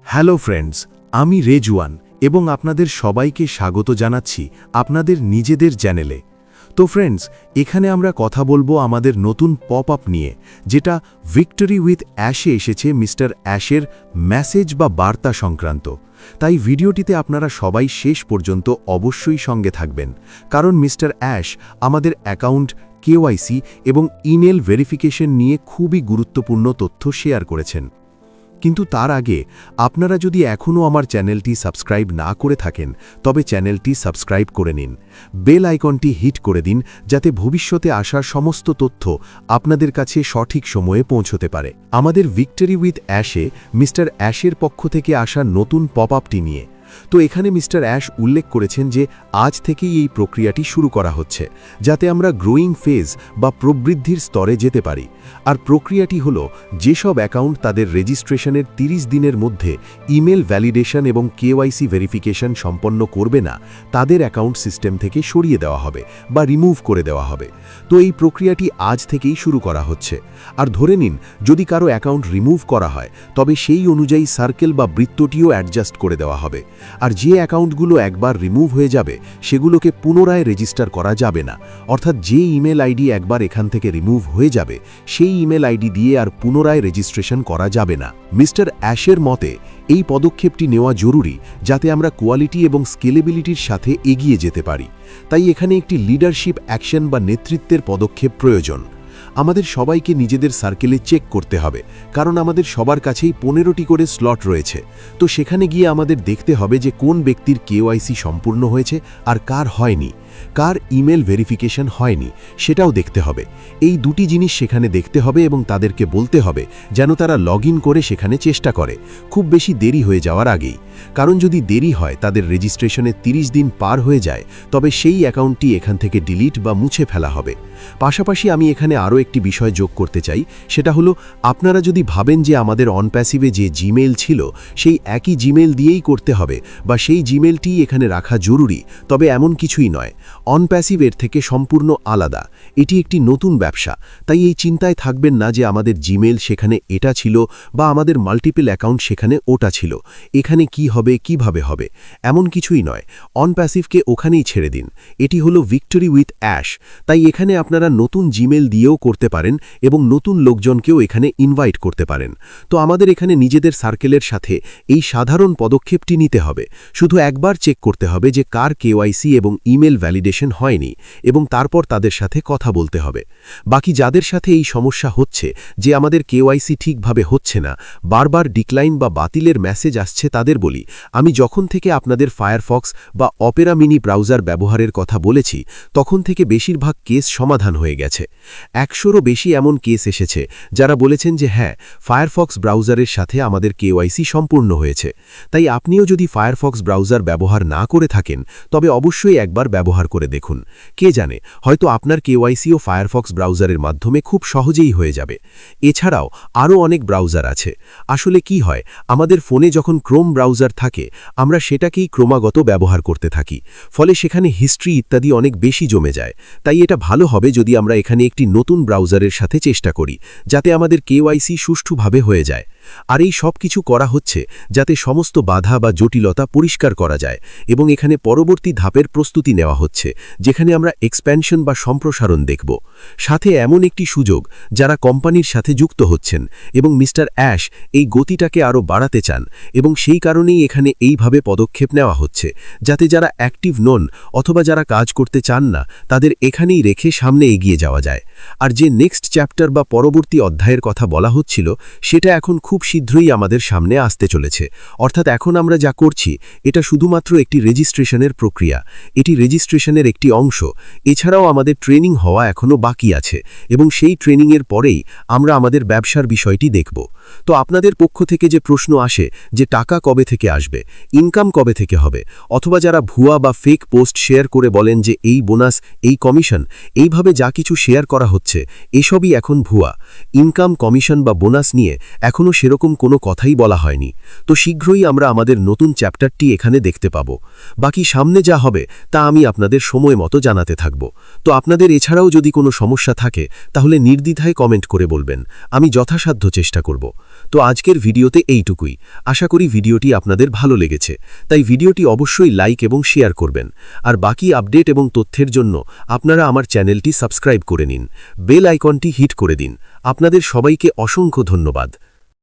Hello friends, আমি রেজওয়ান এবং আপনাদের সবাইকে স্বাগত জানাচ্ছি আপনাদের নিজেদের চ্যানেলে। তো ফ্রেন্ডস, এখানে আমরা কথা বলবো আমাদের নতুন পপ আপ নিয়ে, যেটা ভিক্টরি উইথ অ্যাশে এসেছে মিস্টার অ্যাশের মেসেজ বা বার্তা সংক্রান্ত। তাই ভিডিওটিতে আপনারা সবাই শেষ পর্যন্ত অবশ্যই সঙ্গে থাকবেন, কারণ মিস্টার অ্যাশ আমাদের অ্যাকাউন্ট কেওয়াইসি এবং ইমেল ভেরিফিকেশন নিয়ে খুবই গুরুত্বপূর্ণ তথ্য শেয়ার করেছেন। কিন্তু তার আগে আপনারা যদি এখনও আমার চ্যানেলটি সাবস্ক্রাইব না করে থাকেন, তবে চ্যানেলটি সাবস্ক্রাইব করে নিন, বেল আইকনটি হিট করে দিন, যাতে ভবিষ্যতে আসার সমস্ত তথ্য আপনাদের কাছে সঠিক সময়ে পৌঁছতে পারে। আমাদের ভিক্টরি উইথ অ্যাশে মিস্টার অ্যাশের পক্ষ থেকে আসা নতুন পপ আপটি নিয়ে। তো এখানে মিস্টার অ্যাশ উল্লেখ করেছেন যে আজ থেকেই এই প্রক্রিয়াটি শুরু করা হচ্ছে, যাতে আমরা গ্রোয়িং ফেজ বা প্রবৃদ্ধির স্তরে যেতে পারি। আর প্রক্রিয়াটি হলো, যেসব অ্যাকাউন্ট তাদের রেজিস্ট্রেশনের 30 দিনের মধ্যে ইমেল ভ্যালিডেশন এবং কেওয়াইসি ভেরিফিকেশন সম্পন্ন করবে না, তাদের অ্যাকাউন্ট সিস্টেম থেকে সরিয়ে দেওয়া হবে বা রিমুভ করে দেওয়া হবে। তো এই প্রক্রিয়াটি আজ থেকেই শুরু করা হচ্ছে। আর ধরে নিন, যদি কারো অ্যাকাউন্ট রিমুভ করা হয়, তবে সেই অনুযায়ী সার্কেল বা বৃত্তটিও অ্যাডজাস্ট করে দেওয়া হবে। আর যে অ্যাকাউন্টগুলো একবার রিমুভ হয়ে যাবে, সেগুলোকে পুনরায় রেজিস্টার করা যাবে না। অর্থাৎ যে ইমেল আইডি একবার এখান থেকে রিমুভ হয়ে যাবে, সেই ইমেল আইডি দিয়ে আর পুনরায় রেজিস্ট্রেশন করা যাবে না। মিস্টার অ্যাশের মতে এই পদক্ষেপটি নেওয়া জরুরি, যাতে আমরা কোয়ালিটি এবং স্কেলেবিলিটির সাথে এগিয়ে যেতে পারি। তাই এখানে একটি লিডারশিপ অ্যাকশন বা নেতৃত্বের পদক্ষেপ প্রয়োজন। আমাদের সবাইকে নিজেদের সার্কেলে চেক করতে হবে, কারণ আমাদের সবার কাছেই 15টি করে স্লট রয়েছে। তো সেখানে গিয়ে আমাদের দেখতে হবে যে কোন ব্যক্তির কেওয়াইসি সম্পূর্ণ হয়েছে আর কার হয়নি, কার ইমেল ভেরিফিকেশন হয়নি, সেটাও দেখতে হবে। এই দুটি জিনিস সেখানে দেখতে হবে এবং তাদেরকে বলতে হবে যেন তারা লগ ইন করে সেখানে চেষ্টা করে, খুব বেশি দেরি হয়ে যাওয়ার আগেই। কারণ যদি দেরি হয়, তাদের রেজিস্ট্রেশনে 30 দিন পার হয়ে যায়, তবে সেই অ্যাকাউন্টটি এখান থেকে ডিলিট বা মুছে ফেলা হবে। পাশাপাশি আমি এখানে আরও একটি বিষয় যোগ করতে চাই, সেটা হলো, আপনারা যদি ভাবেন যে আমাদের অনপ্যাসিভে যে জিমেল ছিল সেই একই জিমেল দিয়েই করতে হবে বা সেই জিমেলটি এখানে রাখা জরুরি, তবে এমন কিছুই নয়। অনপ্যাসিভ এর থেকে সম্পূর্ণ আলাদা। এটি একটি নতুন ব্যবসা, তাই এই চিন্তায় থাকবেন না যে আমাদের জিমেল সেখানে এটা ছিল বা আমাদের মাল্টিপল অ্যাকাউন্ট সেখানে ওটা ছিল, এখানে কি হবে, কিভাবে হবে, এমন কিছুই নয়। অনপ্যাসিভকে ওখানেই ছেড়ে দিন। এটি হলো ভিক্টরি উইথ অ্যাশ। তাই এখানে আপনারা নতুন জিমেল দিয়েও করতে পারেন এবং নতুন লোকজনকেও এখানে ইনভাইট করতে পারেন। তো আমাদের এখানে নিজেদের সার্কেলের সাথে এই সাধারণ পদক্ষেপটি নিতে হবে। শুধু একবার চেক করতে হবে যে কার কেওয়াইসি এবং ইমেল ভ্যালিডেশন হয়নি, এবং তারপর তাদের সাথে কথা বলতে হবে। বাকি যাদের সাথে এই সমস্যা হচ্ছে যে আমাদের কেওয়াইসি ঠিকভাবে হচ্ছে না, বারবার ডিক্লাইন বা বাতিলের মেসেজ আসছে, তাদের বলি, আমি যখন থেকে আপনাদের ফায়ারফক্স বা অপেরা মিনি ব্রাউজার ব্যবহারের কথা বলেছি, তখন থেকে বেশিরভাগ কেস সমাধান হয়ে গেছে। 100রও বেশি এমন কেস এসেছে যারা বলেছেন যে হ্যাঁ, ফায়ারফক্স ব্রাউজারের সাথে আমাদের কেওয়াইসি সম্পূর্ণ হয়েছে। তাই আপনিও যদি ফায়ারফক্স ব্রাউজার ব্যবহার না করে থাকেন, তবে অবশ্যই একবার ব্যবহার করে দেখুন। কে জানে, হয়তো আপনার কেওয়াইসিও ফায়ারফক্স ব্রাউজারের মাধ্যমে খুব সহজেই হয়ে যাবে। এছাড়াও আরও অনেক ব্রাউজার আছে। আসলে কি হয়, আমাদের ফোনে যখন ক্রোম ব্রাউজার থাকে, আমরা সেটাকেই ক্রমাগত ব্যবহার করতে থাকি, ফলে সেখানে হিস্ট্রি ইত্যাদি অনেক বেশি জমে যায়। তাই এটা ভালো হবে যদি আমরা এখানে একটি নতুন ব্রাউজারের সাথে চেষ্টা করি, যাতে আমাদের কেওয়াইসি সুষ্ঠুভাবে হয়ে যায়। আর এই সব কিছু করা হচ্ছে যাতে সমস্ত বাধা বা জটিলতা পরিষ্কার করা যায়, এবং এখানে পরবর্তী ধাপের প্রস্তুতি নেওয়া হচ্ছে, যেখানে আমরা এক্সপ্যানশন বা সম্প্রসারণ দেখব। সাথে এমন একটি সুযোগ যারা কোম্পানির সাথে যুক্ত হচ্ছেন, এবং মিস্টার অ্যাশ এই গতিটাকে আরও বাড়াতে চান, এবং সেই কারণেই এখানে এইভাবে পদক্ষেপ নেওয়া হচ্ছে, যাতে যারা অ্যাক্টিভ নন অথবা যারা কাজ করতে চান না, তাদের এখানেই রেখে সামনে এগিয়ে যাওয়া যায়। আর যে নেক্সট চ্যাপ্টার বা পরবর্তী অধ্যায়ের কথা বলা হচ্ছিল, সেটা এখন খুব শীঘ্রই আমাদের সামনে আসতে চলেছে। অর্থাৎ এখন আমরা যা করছি, এটা শুধুমাত্র একটি রেজিস্ট্রেশনের প্রক্রিয়া, এটি রেজিস্ট্রেশনের একটি অংশ। এছাড়াও আমাদের ট্রেনিং হওয়া এখনও বাকি আছে, এবং সেই ট্রেনিংয়ের পরেই আমরা আমাদের ব্যবসার বিষয়টি দেখব। তো আপনাদের পক্ষ থেকে যে প্রশ্ন আসে যে টাকা কবে থেকে আসবে, ইনকাম কবে থেকে হবে, অথবা যারা ভুয়া বা ফেক পোস্ট শেয়ার করে বলেন যে এই বোনাস, এই কমিশন, এইভাবে যা কিছু শেয়ার করা করা হচ্ছে এসবই এখন ভুয়া। ইনকাম, কমিশন বা বোনাস নিয়ে এখনও সেরকম কোনো কথাই বলা হয়নি। তো শীঘ্রই আমরা আমাদের নতুন চ্যাপ্টারটি এখানে দেখতে পাব। বাকি সামনে যা হবে তা আমি আপনাদের সময় মতো জানাতে থাকব। তো আপনাদের এছাড়াও যদি কোনো সমস্যা থাকে তাহলে নির্দ্বিধায় কমেন্ট করে বলবেন, আমি যথাসাধ্য চেষ্টা করব। তো আজকের ভিডিওতে এইটুকুই। আশা করি ভিডিওটি আপনাদের ভালো লেগেছে, তাই ভিডিওটি অবশ্যই লাইক এবং শেয়ার করবেন। আর বাকি আপডেট এবং তথ্যের জন্য আপনারা আমার চ্যানেলটি সাবস্ক্রাইব করে নিন, বেল আইকনটি হিট করে দিন। আপনাদের সবাইকে অসংখ্য ধন্যবাদ।